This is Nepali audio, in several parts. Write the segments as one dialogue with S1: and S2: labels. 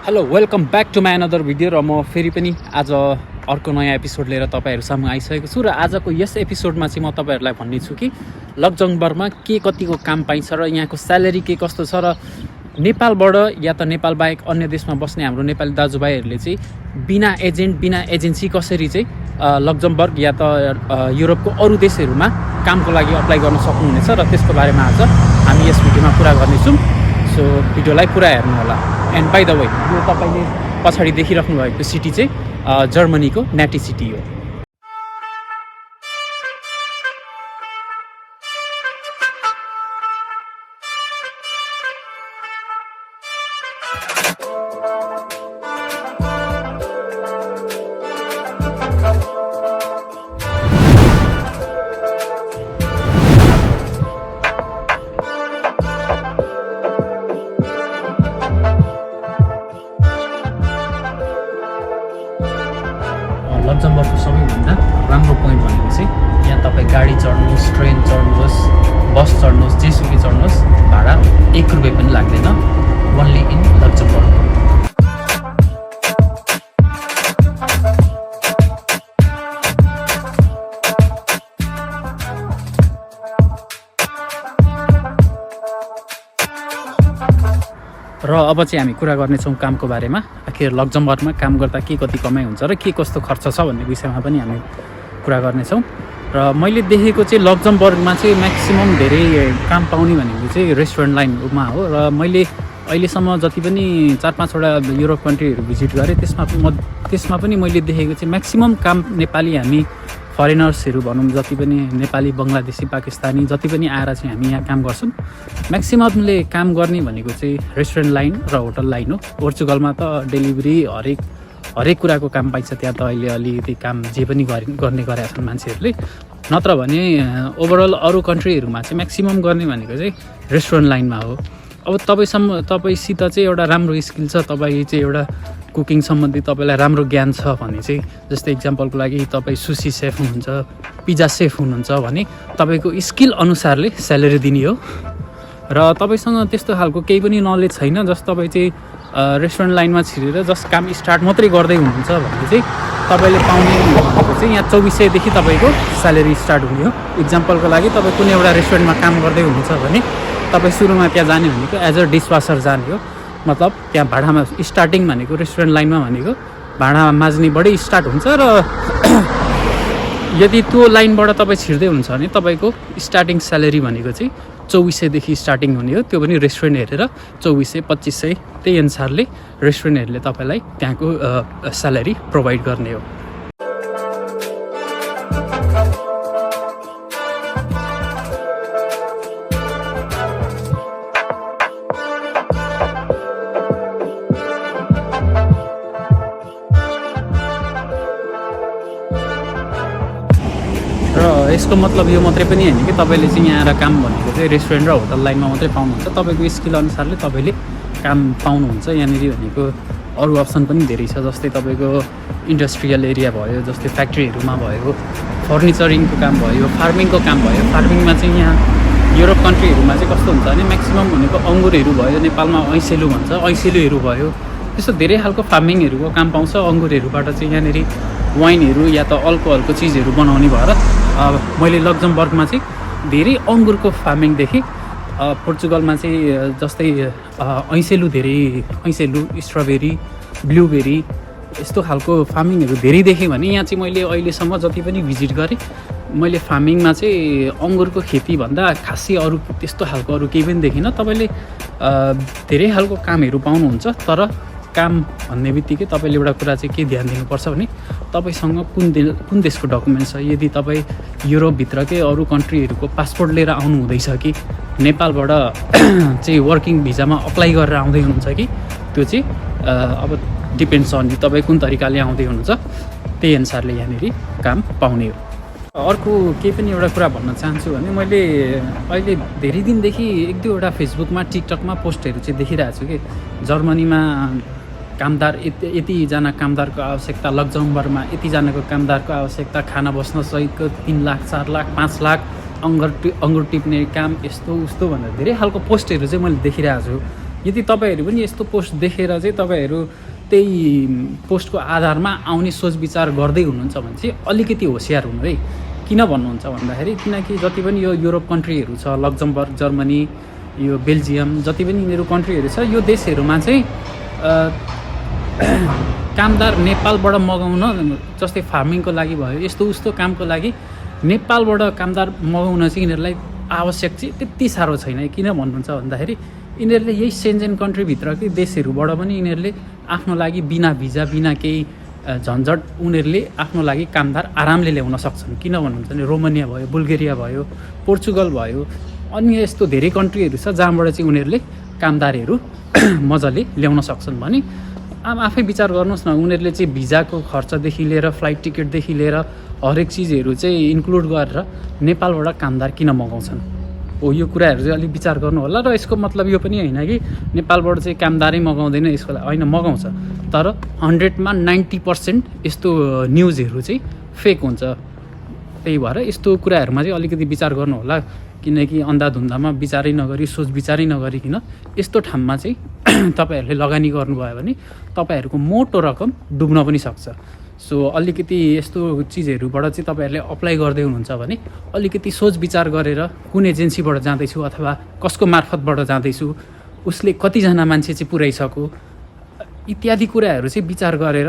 S1: Hello welcome back to my another video र म फेरि पनि आज अर्को नयाँ एपिसोड लिएर तपाईँहरू सामु आइसकेको छु र आजको यस एपिसोडमा चाहिँ म तपाईँहरूलाई भन्ने छु कि लक्जमबर्गमा के कतिको काम पाइन्छ र यहाँको स्यालेरी के कस्तो छ र नेपालबाट या त नेपाल बाहेक अन्य देशमा बस्ने हाम्रो नेपाली दाजुभाइहरूले चाहिँ बिना एजेन्ट बिना एजेन्सी कसरी चाहिँ लक्जमबर्ग या त युरोपको अरू देशहरूमा कामको लागि अप्लाई गर्न सक्नुहुनेछ र त्यसको बारेमा आज हामी यस भिडियोमा कुरा गर्नेछौँ। सो भिडियोलाई पुरा हेर्नु होला। एन्ड बाई द वे यो तपाईँले पछाडि देखिराख्नु भएको सिटी चाहिँ जर्मनीको न्याटी सिटी हो। लक्जमबर्गको सबैभन्दा राम्रो पोइन्ट भनेको चाहिँ यहाँ तपाईँ गाडी चढ्नुहोस्, ट्रेन चढ्नुहोस्, बस चढ्नुहोस्, जेसुकै चढ्नुहोस्, भाडा 1 रुपियाँ पनि लाग्दैन। Only in Luxembourg. र अब चाहिँ हामी कुरा गर्नेछौँ कामको बारेमा। आखिर लक्जमबर्गमा काम गर्दा के कति कमाइ हुन्छ र के कस्तो खर्च छ भन्ने विषयमा पनि हामी कुरा गर्नेछौँ। र मैले देखेको चाहिँ लक्जमबर्गमा चाहिँ म्याक्सिमम् धेरै काम पाउने भनेको चाहिँ रेस्टुरेन्ट लाइनमा हो। र मैले अहिलेसम्म जति पनि 4-5वटा युरोप कन्ट्रीहरू भिजिट गरेँ त्यसमा पनि मैले देखेको चाहिँ म्याक्सिमम् काम नेपाली हामी फरेनर्सहरू भनौँ, जति पनि नेपाली, बङ्गलादेशी, पाकिस्तानी जति पनि आएर चाहिँ हामी यहाँ काम गर्छौँ, म्याक्सिममले काम गर्ने भनेको चाहिँ रेस्टुरेन्ट लाइन र होटल लाइन हो। पोर्चुगलमा त डेलिभरी हरेक कुराको काम पाइन्छ। त्यहाँ त अहिले अलिकति काम जे पनि गर्ने गरेका छन् मान्छेहरूले। नत्र भने ओभरअल अरू कन्ट्रीहरूमा चाहिँ म्याक्सिमम गर्ने भनेको चाहिँ रेस्टुरेन्ट लाइनमा हो। अब तपाईँसित चाहिँ एउटा राम्रो स्किल छ, तपाईँ चाहिँ एउटा कुकिङ सम्बन्धी तपाईँलाई राम्रो ज्ञान छ भने चाहिँ, जस्तै इक्जाम्पलको लागि तपाईँ सुसी सेफ हुनुहुन्छ, पिज्जा सेफ हुनुहुन्छ भने तपाईँको स्किल अनुसारले स्यालेरी दिने हो। र तपाईँसँग त्यस्तो खालको केही पनि नलेज छैन, जस्ट तपाईँ चाहिँ रेस्टुरेन्ट लाइनमा छिरेर जस्ट काम स्टार्ट मात्रै गर्दै हुनुहुन्छ भने चाहिँ तपाईँले पाउने भनेको चाहिँ यहाँ 2400देखि तपाईँको स्यालेरी स्टार्ट हुने हो। इक्जाम्पलको लागि तपाईँ कुनै एउटा रेस्टुरेन्टमा काम गर्दै हुनुहुन्छ भने तपाईँ सुरुमा त्यहाँ जाने भनेको एज अ डिसवासर जाने हो। मतलब त्यहाँ भाडामा स्टार्टिङ भनेको रेस्टुरेन्ट लाइनमा भनेको भाडा माझ्नेबाटै स्टार्ट हुन्छ। र यदि त्यो लाइनबाट तपाईँ छिर्दै हुन्छ भने तपाईँको स्टार्टिङ स्यालेरी भनेको चाहिँ 2400देखि स्टार्टिङ हुने हो। त्यो पनि रेस्टुरेन्ट हेरेर 2400-2500 त्यही अनुसारले रेस्टुरेन्टहरूले तपाईँलाई त्यहाँको स्यालेरी प्रोभाइड गर्ने हो। र यसको मतलब यो मात्रै पनि होइन कि तपाईँले चाहिँ यहाँ आएर काम भनेको चाहिँ रेस्टुरेन्ट र होटल लाइनमा मात्रै पाउनुहुन्छ। तपाईँको स्किल अनुसारले तपाईँले काम पाउनुहुन्छ। यहाँनिर भनेको अरू अप्सन पनि धेरै छ, जस्तै तपाईँको इन्डस्ट्रियल एरिया भयो, जस्तै फ्याक्ट्रीहरूमा भयो, फर्निचरिङको काम भयो, फार्मिङको काम भयो। फार्मिङमा चाहिँ यहाँ युरोप कन्ट्रीहरूमा चाहिँ कस्तो हुन्छ भने म्याक्सिमम् भनेको अङ्गुरहरू भयो, नेपालमा ऐसेलु भन्छ, ऐसेलुहरू भयो, त्यस्तो धेरै खालको फार्मिङहरूको काम पाउँछ। अङ्गुरहरूबाट चाहिँ यहाँनिर वाइनहरू या त अल्कोहलको चिजहरू बनाउने भएर मैले लक्जमबर्गमा चाहिँ धेरै अङ्गुरको फार्मिङ देखेँ। पोर्चुगलमा चाहिँ जस्तै ऐसेलु, स्ट्रबेरी, ब्लुबेरी यस्तो खालको फार्मिङहरू धेरै देखेँ भने यहाँ चाहिँ मैले अहिलेसम्म जति पनि भिजिट गरेँ मैले फार्मिङमा चाहिँ अङ्गुरको खेतीभन्दा खासै अरू त्यस्तो खालको अरू केही पनि देखिनँ। तपाईँले धेरै खालको कामहरू पाउनुहुन्छ। तर काम भन्ने बित्तिकै तपाईँले एउटा कुरा चाहिँ के ध्यान दिनुपर्छ भने तपाईँसँग कुन देशको डकुमेन्ट छ। यदि तपाईँ युरोपभित्रकै अरू कन्ट्रीहरूको पासपोर्ट लिएर आउनु हुँदैछ कि नेपालबाट चाहिँ वर्किङ भिजामा अप्लाई गरेर आउँदै हुनुहुन्छ कि, त्यो चाहिँ अब डिपेन्ड्स अन तपाईँ कुन तरिकाले आउँदै हुनुहुन्छ, त्यही अनुसारले यहाँनिर काम पाउने हो। अर्को केही पनि एउटा कुरा भन्न चाहन्छु भने मैले अहिले धेरै दिनदेखि 1-2वटा फेसबुकमा, टिकटकमा पोस्टहरू चाहिँ देखिरहेको छु कि जर्मनीमा कामदार यतिजना कामदारको आवश्यकता, लक्जमबर्गमा यतिजनाको कामदारको आवश्यकता, खाना बस्न सहितको 3 लाख, 4 लाख, 5 लाख अङ्गुर टिप्ने काम, यस्तो उस्तो भनेर धेरै खालको पोस्टहरू चाहिँ मैले देखिरहेको छु। यदि तपाईँहरू पनि यस्तो पोस्ट देखेर चाहिँ तपाईँहरू त्यही पोस्टको आधारमा आउने सोच विचार गर्दै हुनुहुन्छ भने चाहिँ अलिकति होसियार हुनु है। किन भन्नुहुन्छ भन्दाखेरि किनकि जति पनि यो युरोप कन्ट्रीहरू छ, लक्जमबर्ग, जर्मनी, यो बेल्जियम, जति पनि यिनीहरू कन्ट्रीहरू छ, यो देशहरूमा चाहिँ कामदार नेपालबाट मगाउन, जस्तै फार्मिङको लागि भयो, यस्तो उस्तो कामको लागि नेपालबाट कामदार मगाउन चाहिँ यिनीहरूलाई आवश्यक चाहिँ त्यति साह्रो छैन। किन भन्नुहुन्छ भन्दाखेरि यिनीहरूले यही सेन्जेन कन्ट्रीभित्रकै देशहरूबाट पनि यिनीहरूले आफ्नो लागि बिना भिजा, बिना केही झन्झट उनीहरूले आफ्नो लागि कामदार आरामले ल्याउन सक्छन्। किन भन्नुहुन्छ भने रोमानिया भयो, बुल्गेरिया भयो, पोर्चुगल भयो, अन्य यस्तो धेरै कन्ट्रीहरू छ जहाँबाट चाहिँ उनीहरूले कामदारहरू मजाले ल्याउन सक्छन् भने अब आफै विचार गर्नुहोस् न। उनीहरूले चाहिँ भिजाको खर्चदेखि लिएर फ्लाइट टिकटदेखि लिएर हरेक चिजहरू चाहिँ इन्क्लुड गरेर नेपालबाट कामदार किन मगाउँछन् हो, यो कुराहरू चाहिँ अलिक विचार गर्नु होला। र यसको मतलब यो पनि होइन कि नेपालबाट चाहिँ कामदारै मगाउँदैन, यसको होइन, मगाउँछ, तर 100मा 90% यस्तो न्युजहरू चाहिँ फेक हुन्छ। त्यही भएर यस्तो कुराहरूमा चाहिँ अलिकति विचार गर्नु होला, किनकि अन्धाधुन्दामा विचारै नगरी, सोच विचारै नगरिकन यस्तो ठाउँमा चाहिँ तपाईँहरूले लगानी गर्नुभयो भने तपाईँहरूको मोटो रकम डुब्न पनि सक्छ। सो अलिकति यस्तो चिजहरूबाट चाहिँ तपाईँहरूले अप्लाई गर्दै हुनुहुन्छ भने अलिकति सोच विचार गरेर कुन एजेन्सीबाट जाँदैछु अथवा कसको मार्फतबाट जाँदैछु, उसले कतिजना मान्छे चाहिँ पुऱ्याइसक्यो इत्यादि कुराहरू चाहिँ विचार गरेर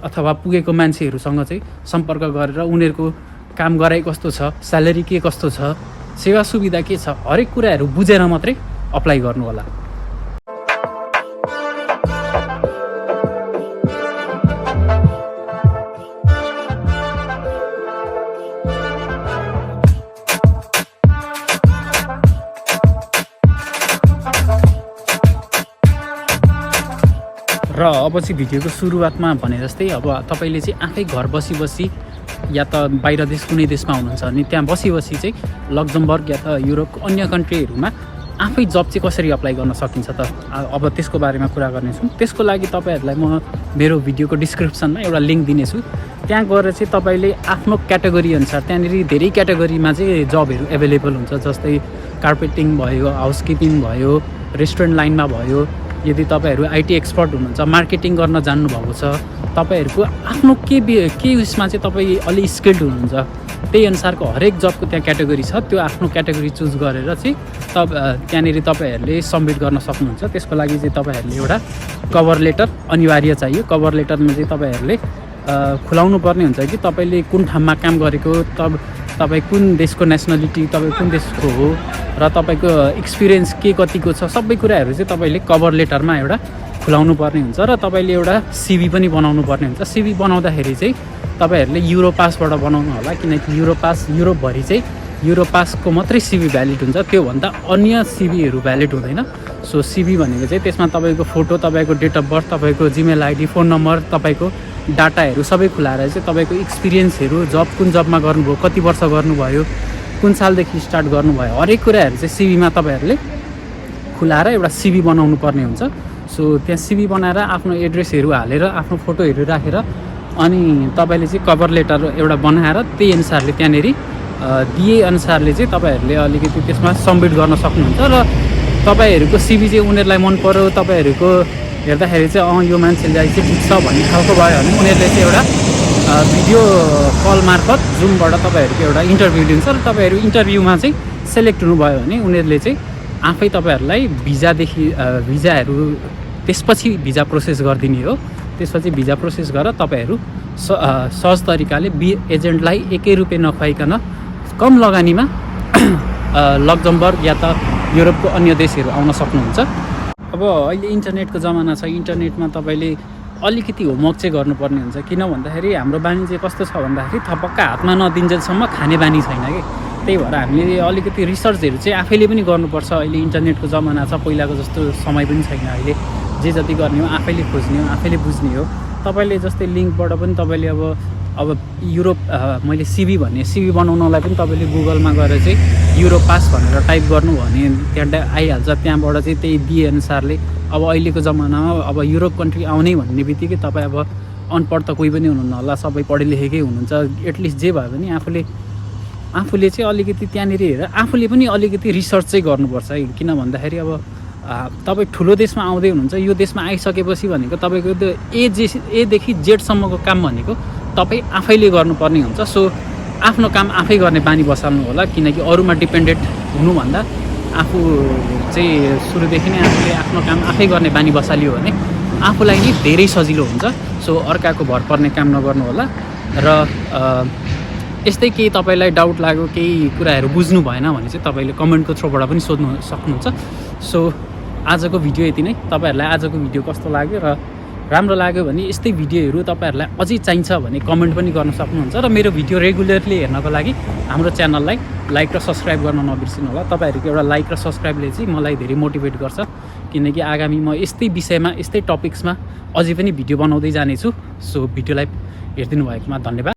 S1: अथवा पुगेको मान्छेहरूसँग चाहिँ सम्पर्क गरेर उनीहरूको काम गराइ कस्तो छ, स्यालेरी के कस्तो छ, सेवा सुविधा के छ, हरेक कुराहरू बुझेर मात्रै अप्लाई गर्नु होला। र अब चाहिँ भिडियोको सुरुवातमा भने जस्तै अब तपाईँले चाहिँ आफै घर बसी बसी या त बाहिर देश कुनै देशमा हुनुहुन्छ भने त्यहाँ बसी बसी चाहिँ लक्जमबर्ग या त युरोपको अन्य कन्ट्रीहरूमा आफै जब चाहिँ कसरी अप्लाई गर्न सकिन्छ त, अब त्यसको बारेमा कुरा गर्नेछौँ। त्यसको लागि तपाईँहरूलाई म मेरो भिडियोको डिस्क्रिप्सनमा एउटा लिङ्क दिनेछु, त्यहाँ गएर चाहिँ तपाईँले आफ्नो क्याटेगोरी अनुसार त्यहाँनिर धेरै क्याटेगोरीमा चाहिँ जबहरू एभाइलेबल हुन्छ। जस्तै कार्पेटिङ भयो, हाउसकिपिङ भयो, रेस्टुरेन्ट लाइनमा भयो, यदि तपाईँहरू आइटी एक्सपर्ट हुनुहुन्छ, मार्केटिङ गर्न जान्नुभएको छ, तपाईँहरूको आफ्नो के उसमा चाहिँ तपाईँ अलि स्किल्ड हुनुहुन्छ, त्यही अनुसारको हरेक जबको त्यहाँ क्याटेगोरी छ। त्यो आफ्नो क्याटेगोरी चुज गरेर चाहिँ त्यहाँनिर तपाईँहरूले सब्मिट गर्न सक्नुहुन्छ। त्यसको लागि चाहिँ तपाईँहरूले एउटा कभर लेटर अनिवार्य चाहियो। कभर लेटरमा चाहिँ तपाईँहरूले खुलाउनु पर्ने हुन्छ कि तपाईँले कुन ठाउँमा काम गरेको, तपाईँ कुन देशको नेसनलिटी, तपाईँ कुन देशको हो, र तपाईँको एक्सपिरियन्स के कतिको छ, सबै कुराहरू चाहिँ तपाईँले कभर लेटरमा एउटा खुलाउनु पर्ने हुन्छ। र तपाईँले एउटा सिभी पनि बनाउनु पर्ने हुन्छ। सिभी बनाउँदाखेरि चाहिँ तपाईँहरूले युरोपासबाट बनाउनु होला, किनकि युरोपभरि चाहिँ युरोपासको मात्रै सिभी भ्यालिड हुन्छ, त्योभन्दा अन्य सिभीहरू भ्यालिड हुँदैन। सो सिभी भनेको चाहिँ त्यसमा तपाईँको फोटो, तपाईँको डेट अफ बर्थ, तपाईँको जिमेल आइडी, फोन नम्बर, तपाईँको डाटाहरू सबै खुलाएर चाहिँ तपाईँको एक्सपिरियन्सहरू, कुन जबमा गर्नुभयो, कति वर्ष गर्नुभयो, कुन सालदेखि स्टार्ट गर्नुभयो, हरेक कुराहरू चाहिँ सिभीमा तपाईँहरूले खुलाएर एउटा सिभी बनाउनु पर्ने हुन्छ। सो त्यहाँ सिभी बनाएर आफ्नो एड्रेसहरू हालेर आफ्नो फोटोहरू राखेर अनि तपाईँले चाहिँ कभर लेटर एउटा बनाएर त्यही अनुसारले त्यहाँनिर दिए अनुसारले चाहिँ तपाईँहरूले अलिकति त्यसमा सब्मिट गर्न सक्नुहुन्छ। र तपाईँहरूको सिभी चाहिँ उनीहरूलाई मन पर्यो, तपाईँहरूको हेर्दाखेरि चाहिँ यो मान्छेले चाहिँ ठिक छ भन्ने खालको भयो भने उनीहरूले चाहिँ एउटा भिडियो कल मार्फत जुमबाट तपाईँहरूको एउटा इन्टरभ्यू लिन्छ। र तपाईँहरू इन्टरभ्यूमा चाहिँ सेलेक्ट हुनुभयो भने उनीहरूले चाहिँ आफै तपाईँहरूलाई भिजाहरू त्यसपछि भिजा प्रोसेस गरिदिने हो। त्यसपछि भिजा प्रोसेस गरेर तपाईँहरू सहज तरिकाले एजेन्टलाई एकै रुपियाँ नखुवाइकन कम लगानीमा लक्जमबर्ग या त युरोपको अन्य देशहरू आउन सक्नुहुन्छ। अब अहिले इन्टरनेटको जमाना छ, इन्टरनेटमा तपाईँले अलिकति होमवर्क चाहिँ गर्नुपर्ने हुन्छ। किन भन्दाखेरि हाम्रो बानी चाहिँ कस्तो छ भन्दाखेरि थपक्क हातमा नदिन्जेलसम्म खाने बानी छैन कि, त्यही भएर हामीले अलिकति रिसर्चहरू चाहिँ आफैले पनि गर्नुपर्छ। अहिले इन्टरनेटको जमाना छ, पहिलाको जस्तो समय पनि छैन। अहिले जे जति गर्ने हो आफैले खोज्ने हो, आफैले बुझ्ने हो। तपाईँले जस्तै लिङ्कबाट पनि तपाईँले अब युरोप मैले सिभी बनाउनलाई पनि तपाईँले गुगलमा गएर चाहिँ युरोपास भनेर टाइप गर्नु भने त्यहाँ आइहाल्छ। त्यहाँबाट चाहिँ त्यही दिए अनुसारले अब अहिलेको जमानामा अब युरोप कन्ट्री आउने भन्ने बित्तिकै तपाईँ अब अनपढ त कोही पनि हुनुहुन्न होला, सबै पढे लेखेकै हुनुहुन्छ। एटलिस्ट जे भयो भने आफूले चाहिँ अलिकति त्यहाँनिर हेरेर आफूले पनि अलिकति रिसर्च चाहिँ गर्नुपर्छ है। किन भन्दाखेरि अब तपाईँ ठुलो देशमा आउँदै हुनुहुन्छ, यो देशमा आइसकेपछि भनेको तपाईँको त्यो एदेखि जेडसम्मको काम भनेको तपाईँ आफैले गर्नुपर्ने हुन्छ। सो आफ्नो काम आफै गर्ने बानी बसाल्नु होला, किनकि अरूमा डिपेन्डेन्ट हुनुभन्दा आफू चाहिँ सुरुदेखि नै आफूले आफ्नो काम आफै गर्ने बानी बसालियो भने आफूलाई नै धेरै सजिलो हुन्छ। सो अर्काको भर पर्ने काम नगर्नु होला। र यस्तै केही तपाईँलाई डाउट लाग्यो, केही कुराहरू बुझ्नु भएन भने चाहिँ तपाईँले कमेन्टको थ्रुबाट पनि सोध्नु सक्नुहुन्छ। सो आजको भिडियो यति नै। तपाईँहरूलाई आजको भिडियो कस्तो लाग्यो र राम्रो लाग्यो भने यस्तै भिडियोहरू तपाईँहरूलाई अझै चाहिन्छ भने कमेन्ट पनि गर्न सक्नुहुन्छ। र मेरो भिडियो रेगुलरली हेर्नको लागि हाम्रो च्यानललाई लाइक र सब्सक्राइब गर्न नबिर्सिनु होला। तपाईँहरूको एउटा लाइक र सब्सक्राइबले चाहिँ मलाई धेरै मोटिभेट गर्छ, किनकि आगामी म यस्तै विषयमा यस्तै टपिक्समा अझै पनि भिडियो बनाउँदै जानेछु। सो भिडियोलाई हेरिदिनु भएकोमा धन्यवाद।